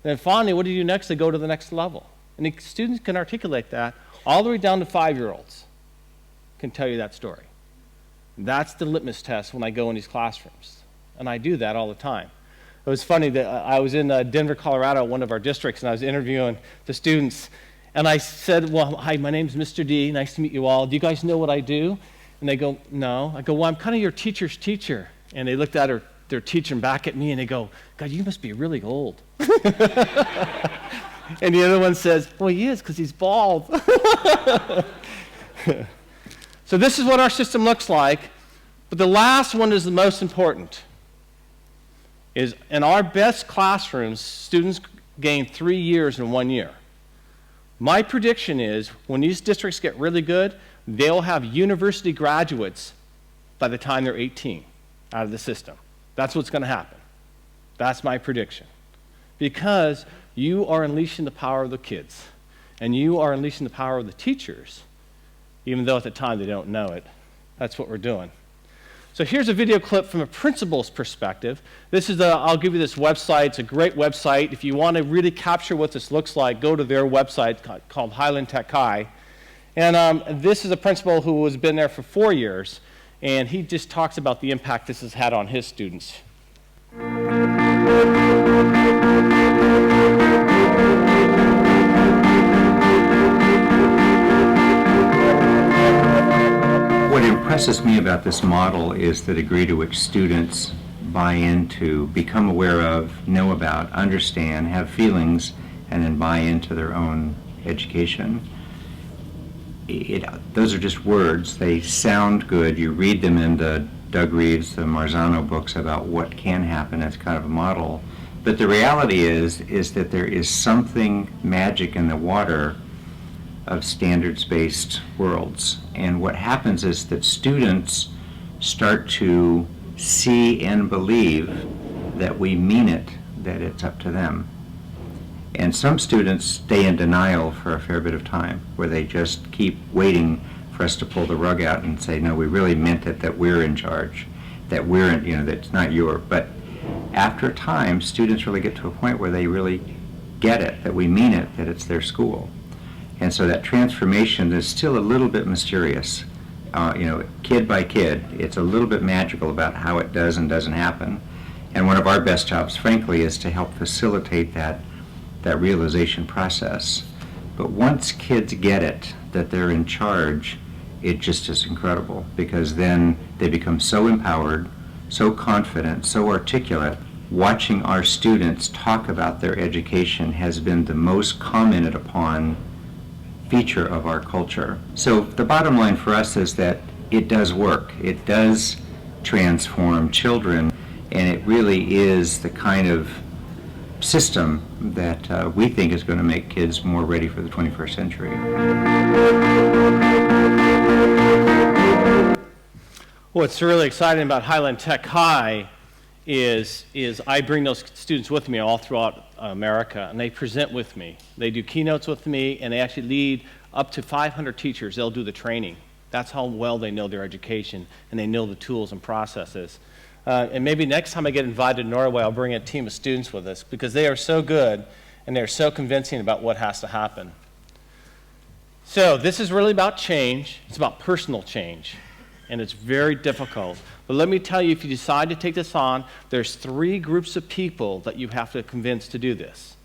Then finally, what do you do next? They go to the next level. And the students can articulate that all the way down to 5-year-olds can tell you that story. That's the litmus test when I go in these classrooms. And I do that all the time. It was funny that I was in Denver, Colorado, one of our districts, and I was interviewing the students. And I said, well, hi, my name's Mr. D. Nice to meet you all. Do you guys know what I do? And they go, no. I go, well, I'm kind of your teacher's teacher. And they looked at their teacher and back at me, and they go, God, you must be really old. And the other one says, well, he is, because he's bald. So this is what our system looks like. But the last one is the most important. Is in our best classrooms, students gain 3 years in 1 year. My prediction is when these districts get really good, they'll have university graduates by the time they're 18 out of the system. That's what's going to happen. That's my prediction. Because you are unleashing the power of the kids, and you are unleashing the power of the teachers, even though at the time they don't know it. That's what we're doing. So here's a video clip from a principal's perspective. This is I'll give you this website. It's a great website. If you want to really capture what this looks like, go to their website called Highland Tech High. And this is a principal who has been there for 4 years, and he just talks about the impact this has had on his students. What impresses me about this model is the degree to which students buy into, become aware of, know about, understand, have feelings, and then buy into their own education. Those are just words. They sound good. You read them in the Doug Reeves, the Marzano books about what can happen as kind of a model. But the reality is that there is something magic in the water of standards-based worlds. And what happens is that students start to see and believe that we mean it, that it's up to them. And some students stay in denial for a fair bit of time, where they just keep waiting for us to pull the rug out and say, no, we really meant it, that we're in charge, that we're in, that it's not your. But after a time, students really get to a point where they really get it, that we mean it, that it's their school. And so that transformation is still a little bit mysterious. Kid by kid, it's a little bit magical about how it does and doesn't happen. And one of our best jobs, frankly, is to help facilitate that realization process. But once kids get it, that they're in charge, it just is incredible, because then they become so empowered, so confident, so articulate. Watching our students talk about their education has been the most commented upon feature of our culture. So the bottom line for us is that it does work. It does transform children, and it really is the kind of system that we think is going to make kids more ready for the 21st century. What's really exciting about Highland Tech High is I bring those students with me all throughout America, and they present with me. They do keynotes with me, and they actually lead up to 500 teachers. They'll do the training. That's how well they know their education, and they know the tools and processes. And maybe next time I get invited to Norway, I'll bring a team of students with us, because they are so good, and they're so convincing about what has to happen. So this is really about change. It's about personal change, and it's very difficult. But let me tell you, if you decide to take this on, there's 3 groups of people that you have to convince to do this.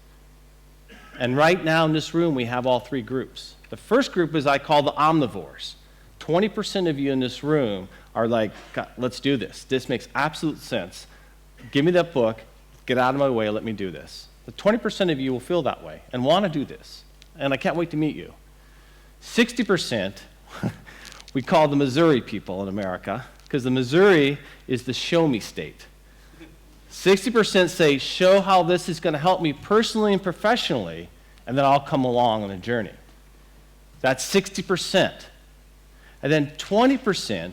And right now in this room, we have all 3 groups. The first group is I call the omnivores. 20% of you in this room are like, God, let's do this. This makes absolute sense. Give me that book. Get out of my way. Let me do this. The 20% of you will feel that way and want to do this. And I can't wait to meet you. 60%, we call the Missouri people in America, because the Missouri is the show me state. 60% say, show how this is going to help me personally and professionally, and then I'll come along on a journey. That's 60%. And then 20%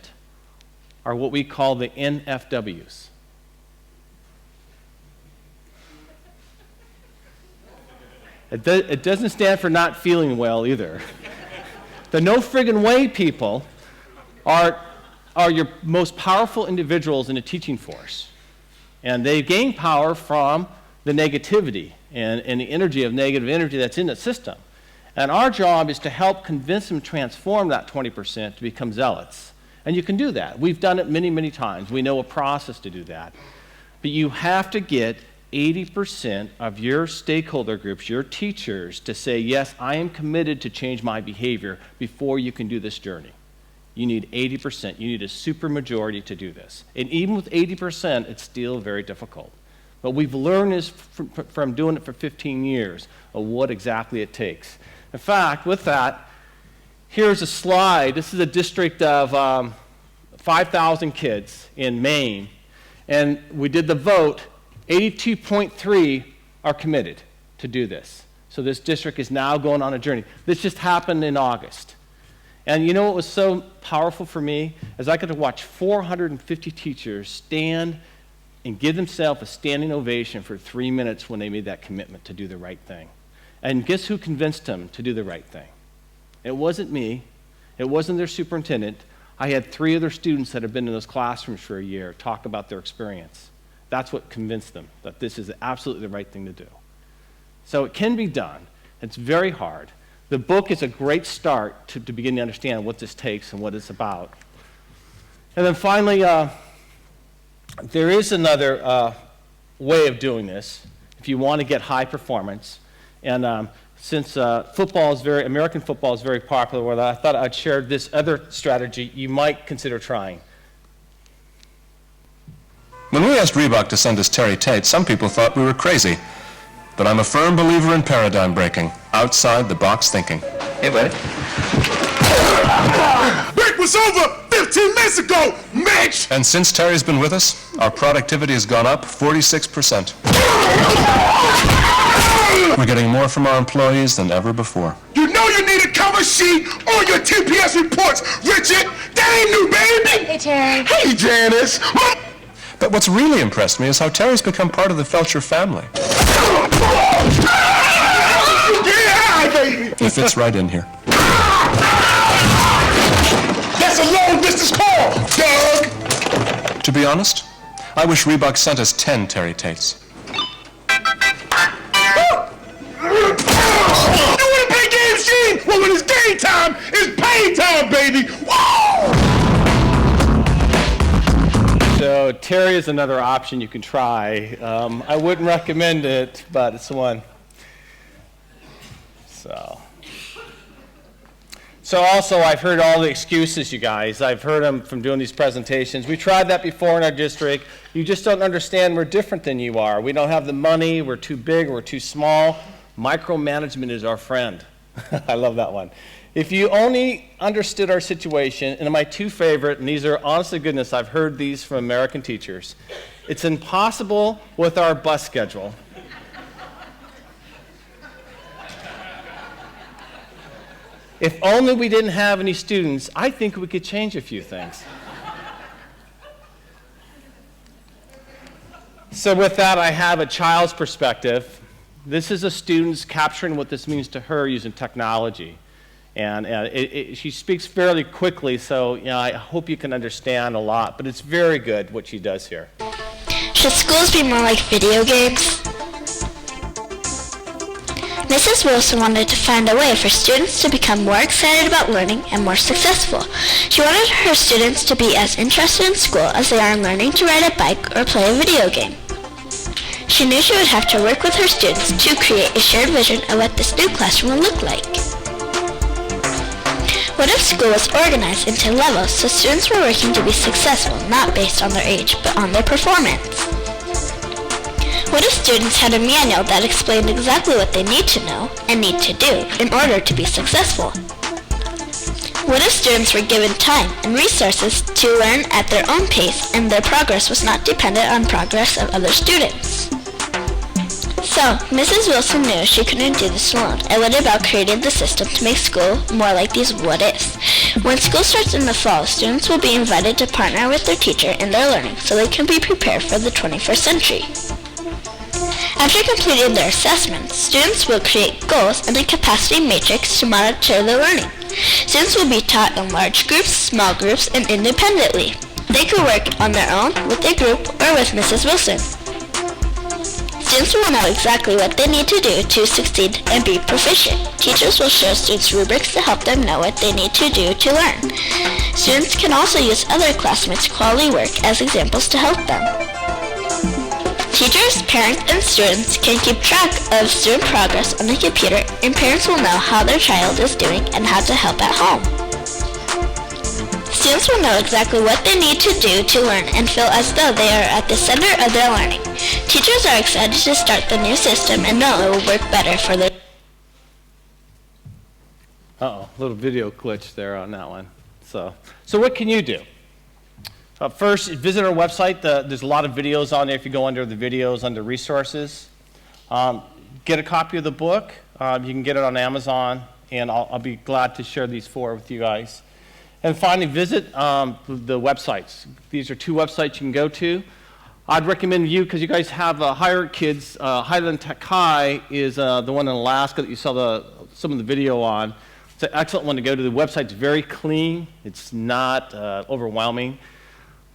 are what we call the NFWs. It doesn't stand for not feeling well either. The no friggin' way people are your most powerful individuals in a teaching force. And they gain power from the negativity and the energy of negative energy that's in the system. And our job is to help convince them transform that 20% to become zealots. And you can do that. We've done it many, many times. We know a process to do that. But you have to get 80% of your stakeholder groups, your teachers, to say, yes, I am committed to change my behavior before you can do this journey. You need 80%. You need a supermajority to do this. And even with 80%, it's still very difficult. But we've learned this from doing it for 15 years of what exactly it takes. In fact, with that, here's a slide. This is a district of 5,000 kids in Maine. And we did the vote. 82.3 are committed to do this. So this district is now going on a journey. This just happened in August. And you know what was so powerful for me? Is I got to watch 450 teachers stand and give themselves a standing ovation for 3 minutes when they made that commitment to do the right thing. And guess who convinced them to do the right thing? It wasn't me. It wasn't their superintendent. I had 3 other students that had been in those classrooms for a year talk about their experience. That's what convinced them that this is absolutely the right thing to do. So it can be done. It's very hard. The book is a great start to begin to understand what this takes and what it's about. And then finally, there is another way of doing this if you want to get high performance. And since American football is very popular, I thought I'd share this other strategy you might consider trying. When we asked Reebok to send us Terry Tate, some people thought we were crazy. But I'm a firm believer in paradigm breaking, outside the box thinking. Hey, buddy. Break was over 15 minutes ago, Mitch! And since Terry's been with us, our productivity has gone up 46%. We're getting more from our employees than ever before. You know you need a cover sheet on your TPS reports, Richard! That ain't new, baby! Hey, Terry. Hey, Janice! But what's really impressed me is how Terry's become part of the Felcher family. Yeah, baby! He fits right in here. That's a long-distance call, Doug! To be honest, I wish Reebok sent us 10 Terry Tates. You wanna play games, Gene? Well, when it's game time, it's pay time, baby! Woo! So Terry is another option you can try. I wouldn't recommend it, but it's one. So also, I've heard all the excuses, you guys. I've heard them from doing these presentations. We tried that before in our district. You just don't understand we're different than you are. We don't have the money, we're too big, we're too small. Micromanagement is our friend. I love that one. If you only understood our situation, and my two favorite, and these are honest to goodness, I've heard these from American teachers. It's impossible with our bus schedule. If only we didn't have any students, I think we could change a few things. So with that, I have a child's perspective. This is a student's capturing what this means to her using technology. And she speaks fairly quickly, so I hope you can understand a lot, but it's very good what she does here. Should schools be more like video games? Mrs. Wilson wanted to find a way for students to become more excited about learning and more successful. She wanted her students to be as interested in school as they are in learning to ride a bike or play a video game. She knew she would have to work with her students to create a shared vision of what this new classroom would look like. What if school was organized into levels so students were working to be successful not based on their age but on their performance? What if students had a manual that explained exactly what they need to know and need to do in order to be successful? What if students were given time and resources to learn at their own pace and their progress was not dependent on progress of other students? So, Mrs. Wilson knew she couldn't do this alone and went about creating the system to make school more like these what-ifs. When school starts in the fall, students will be invited to partner with their teacher in their learning so they can be prepared for the 21st century. After completing their assessments, students will create goals and a capacity matrix to monitor their learning. Students will be taught in large groups, small groups, and independently. They could work on their own, with a group, or with Mrs. Wilson. Students will know exactly what they need to do to succeed and be proficient. Teachers will show students rubrics to help them know what they need to do to learn. Students can also use other classmates' quality work as examples to help them. Teachers, parents, and students can keep track of student progress on the computer, and parents will know how their child is doing and how to help at home. Students will know exactly what they need to do to learn and feel as though they are at the center of their learning. Teachers are excited to start the new system and know it will work better for their... Uh-oh, little video glitch there on that one. So what can you do? First, visit our website. There's a lot of videos on there. If you go under the videos, under resources, get a copy of the book. You can get it on Amazon, and I'll be glad to share these four with you guys. And finally, visit the websites. These are two websites you can go to. I'd recommend you, because you guys have higher kids. Highland Tech High is the one in Alaska that you saw some of the video on. It's an excellent one to go to. The website's very clean. It's not overwhelming.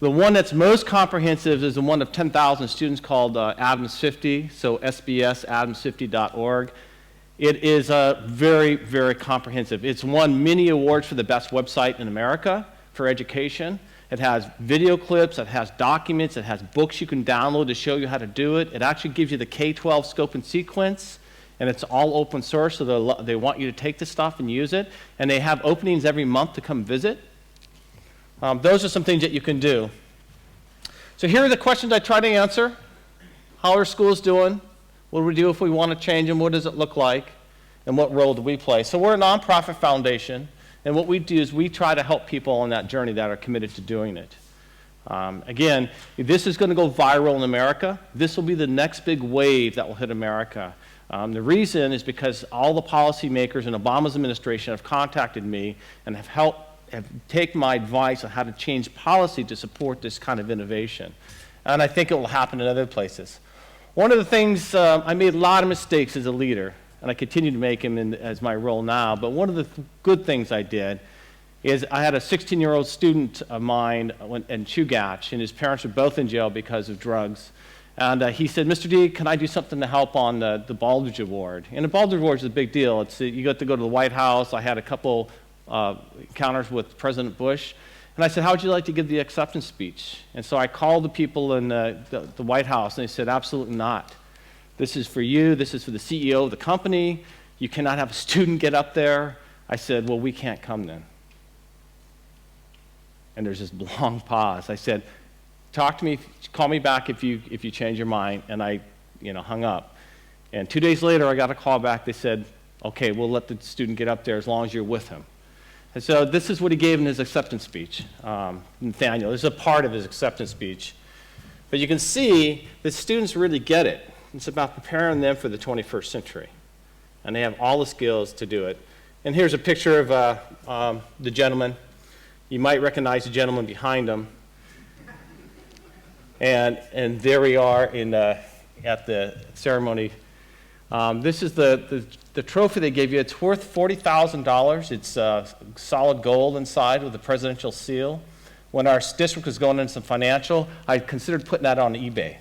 The one that's most comprehensive is the one of 10,000 students called Adams 50, so sbsadams50.org. It is very, very comprehensive. It's won many awards for the best website in America for education. It has video clips, it has documents, it has books you can download to show you how to do it. It actually gives you the K-12 scope and sequence, and it's all open source, so they want you to take this stuff and use it. And they have openings every month to come visit. Those are some things that you can do. So here are the questions I try to answer. How are schools doing? What do we do if we want to change them? What does it look like? And what role do we play? So we're a nonprofit foundation, and what we do is we try to help people on that journey that are committed to doing it. Again, this is going to go viral in America. This will be the next big wave that will hit America. The reason is because all the policymakers in Obama's administration have contacted me and have taken my advice on how to change policy to support this kind of innovation. And I think it will happen in other places. One of the things, I made a lot of mistakes as a leader, and I continue to make them as my role now, but one of the good things I did is I had a 16-year-old student of mine in Chugach, and his parents were both in jail because of drugs. And he said, Mr. D, can I do something to help on the Baldrige Award? And the Baldrige Award is a big deal. You get to go to the White House. I had a couple encounters with President Bush. And I said, how would you like to give the acceptance speech? And so I called the people in the White House, and they said, absolutely not. This is for you. This is for the CEO of the company. You cannot have a student get up there. I said, well, we can't come then. And there's this long pause. I said, talk to me, call me back if you change your mind. And I hung up. And 2 days later, I got a call back. They said, okay, we'll let the student get up there as long as you're with him. And so this is what he gave in his acceptance speech, Nathaniel. This is a part of his acceptance speech. But you can see that students really get it. It's about preparing them for the 21st century. And they have all the skills to do it. And here's a picture of the gentleman. You might recognize the gentleman behind him. And there we are at the ceremony. This is the trophy they gave you. It's worth $40,000. It's solid gold inside with the presidential seal. When our district was going into some financial, I considered putting that on eBay.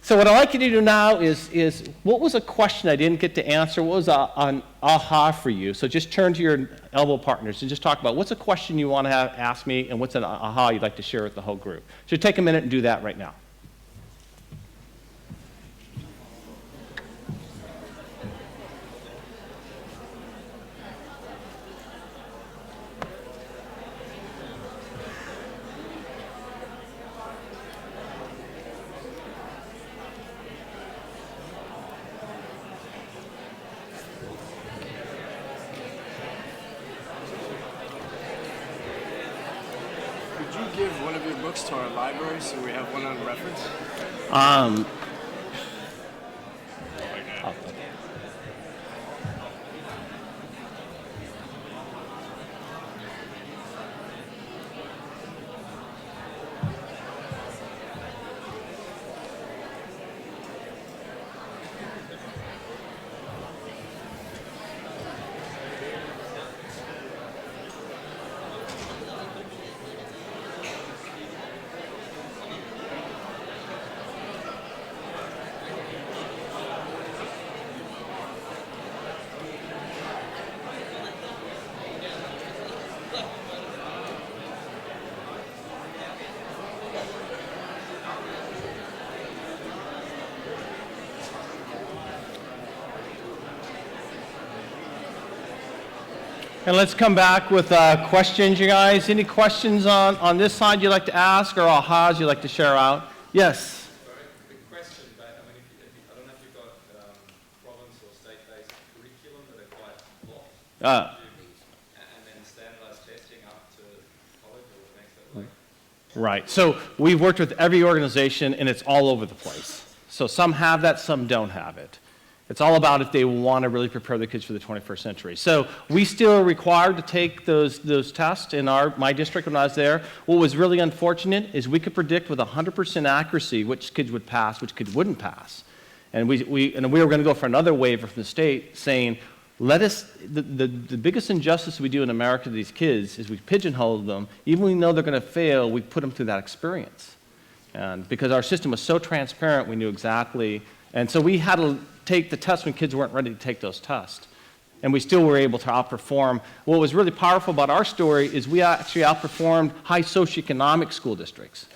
So what I'd like you to do now is what was a question I didn't get to answer? What was an aha for you? So just turn to your elbow partners and just talk about what's a question you want to ask me and what's an aha you'd like to share with the whole group. So take a minute and do that right now. Give one of your books to our library so we have one on reference? And let's come back with questions, you guys. Any questions on this side you'd like to ask or ahas you'd like to share out? Yes? Sorry, quick question, but I mean, I don't know if you've got province or state-based curriculum that are quite blocked, and then standardized testing up to college or what makes that work? Right. So we've worked with every organization, and it's all over the place. So some have that, some don't have it. It's all about if they want to really prepare the kids for the 21st century. So we still are required to take those tests in my district when I was there. What was really unfortunate is we could predict with 100% accuracy which kids would pass, which kids wouldn't pass. And we were going to go for another waiver from the state saying, the biggest injustice we do in America to these kids is we pigeonhole them. Even when we know they're going to fail, we put them through that experience. And because our system was so transparent, we knew exactly. And so we had to take the test when kids weren't ready to take those tests. And we still were able to outperform. What was really powerful about our story is we actually outperformed high socioeconomic school districts.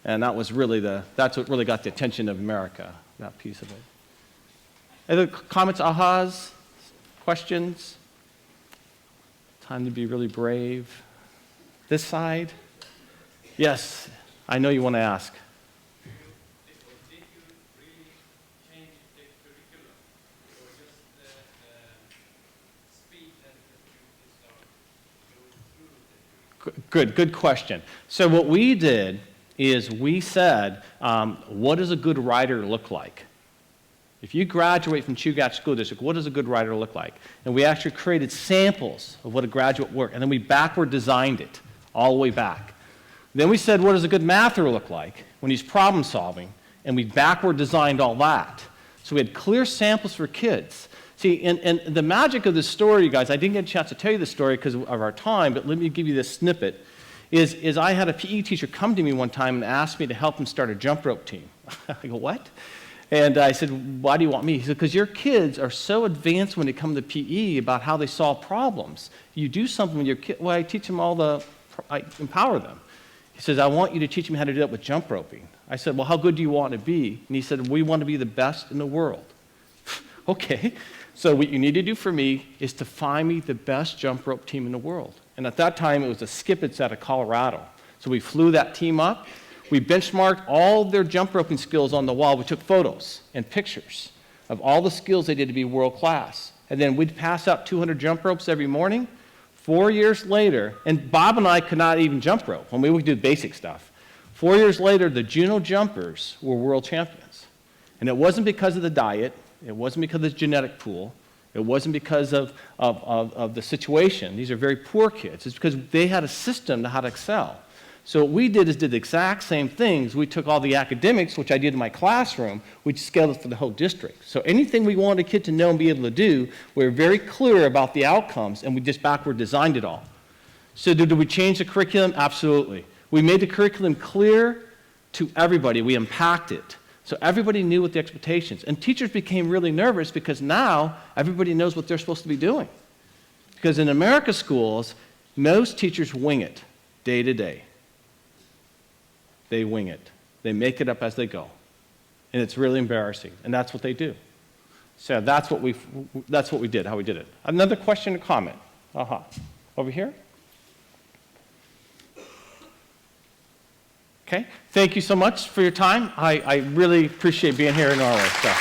And that was really that's what really got the attention of America, that piece of it. Other comments, ahas, questions? Time to be really brave. This side? Yes, I know you want to ask. Good question. So what we did is we said, what does a good writer look like? If you graduate from Chugach School District, what does a good writer look like? And we actually created samples of what a graduate work, and then we backward designed it all the way back. Then we said, what does a good mather look like when he's problem solving? And we backward designed all that. So we had clear samples for kids. See, and the magic of this story, you guys, I didn't get a chance to tell you the story because of our time, but let me give you this snippet, is I had a PE teacher come to me one time and ask me to help him start a jump rope team. I go, what? And I said, why do you want me? He said, because your kids are so advanced when they come to PE about how they solve problems. You do something with your kids, well, I teach them I empower them. He says, I want you to teach them how to do that with jump roping. I said, well, how good do you want to be? And he said, we want to be the best in the world. Okay. So what you need to do for me is to find me the best jump rope team in the world. And at that time, it was the Skippets out of Colorado. So we flew that team up. We benchmarked all their jump roping skills on the wall. We took photos and pictures of all the skills they did to be world class. And then we'd pass out 200 jump ropes every morning. 4 years later, and Bob and I could not even jump rope when we would do basic stuff. 4 years later, the Juneau jumpers were world champions. And it wasn't because of the diet. It wasn't because of the genetic pool. It wasn't because of the situation. These are very poor kids. It's because they had a system to how to excel. So what we did is did the exact same things. We took all the academics, which I did in my classroom, we scaled it for the whole district. So anything we wanted a kid to know and be able to do, we were very clear about the outcomes, and we just backward designed it all. So did we change the curriculum? Absolutely. We made the curriculum clear to everybody. We unpacked it. So everybody knew what the expectations. And teachers became really nervous because now everybody knows what they're supposed to be doing. Because in America's schools, most teachers wing it day to day. They wing it. They make it up as they go. And it's really embarrassing. And that's what they do. So that's what we did, how we did it. Another question or comment? Over here? Okay, thank you so much for your time. I really appreciate being here in Norway. So.